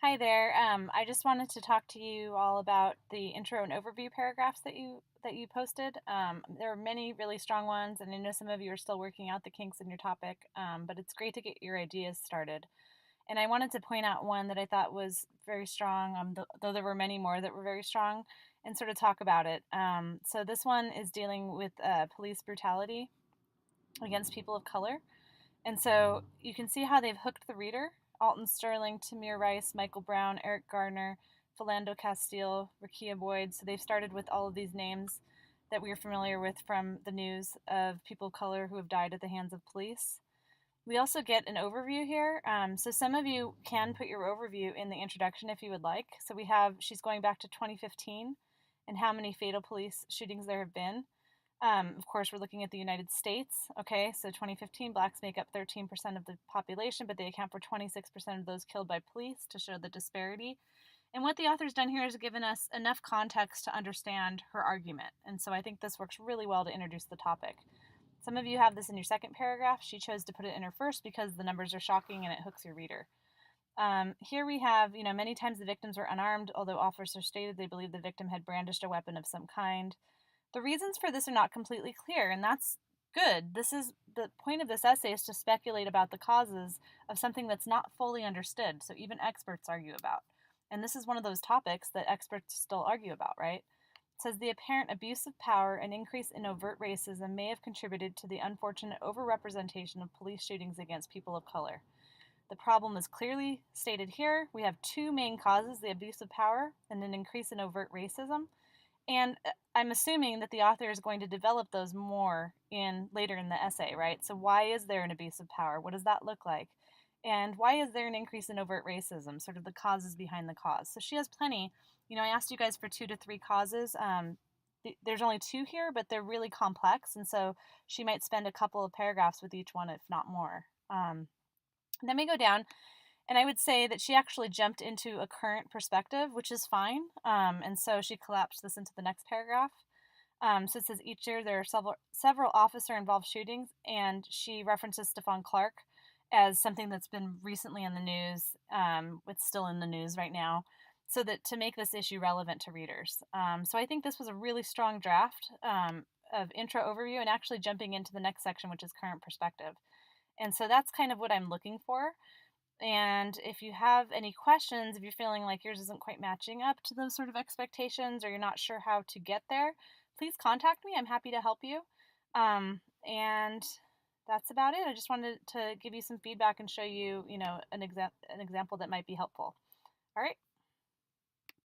Hi there. I just wanted to talk to you all about the intro and overview paragraphs that you posted. There are many really strong ones, and I know some of you are still working out the kinks in your topic, but it's great to get your ideas started. And I wanted to point out one that I thought was very strong, though there were many more that were very strong, and sort of talk about it. So this one is dealing with police brutality against people of color. And so you can see how they've hooked the reader. Alton Sterling, Tamir Rice, Michael Brown, Eric Gardner, Philando Castile, Rakia Boyd. So they've started with all of these names that we are familiar with from the news of people of color who have died at the hands of police. We also get an overview here. So some of you can put your overview in the introduction if you would like. So she's going back to 2015 and how many fatal police shootings there have been. Of course, we're looking at the United States. Okay, so 2015, blacks make up 13% of the population, but they account for 26% of those killed by police to show the disparity. And what the author's done here is given us enough context to understand her argument. And so I think this works really well to introduce the topic. Some of you have this in your second paragraph. She chose to put it in her first because the numbers are shocking and it hooks your reader. Here we have, many times the victims were unarmed, although officers stated they believed the victim had brandished a weapon of some kind. The reasons for this are not completely clear, and that's good. This is the point of this essay, is to speculate about the causes of something that's not fully understood, so even experts argue about. And this is one of those topics that experts still argue about, right? It says the apparent abuse of power and increase in overt racism may have contributed to the unfortunate overrepresentation of police shootings against people of color. The problem is clearly stated here. We have two main causes, the abuse of power and an increase in overt racism. And I'm assuming that the author is going to develop those more later in the essay, right? So why is there an abuse of power? What does that look like? And why is there an increase in overt racism? Sort of the causes behind the cause. So she has plenty. I asked you guys for 2 to 3 causes. There's only 2 here, but they're really complex, and so she might spend a couple of paragraphs with each one, if not more. Then we go down. And I would say that she actually jumped into a current perspective, which is fine. And so she collapsed this into the next paragraph. So it says each year there are several officer-involved shootings, and she references Stephon Clark as something that's been recently in the news. It's still in the news right now, so that to make this issue relevant to readers. So I think this was a really strong draft of intro overview and actually jumping into the next section, which is current perspective. And so that's kind of what I'm looking for. And if you have any questions, if you're feeling like yours isn't quite matching up to those sort of expectations or you're not sure how to get there, please contact me. I'm happy to help you. And that's about it. I just wanted to give you some feedback and show you, an example that might be helpful. All right.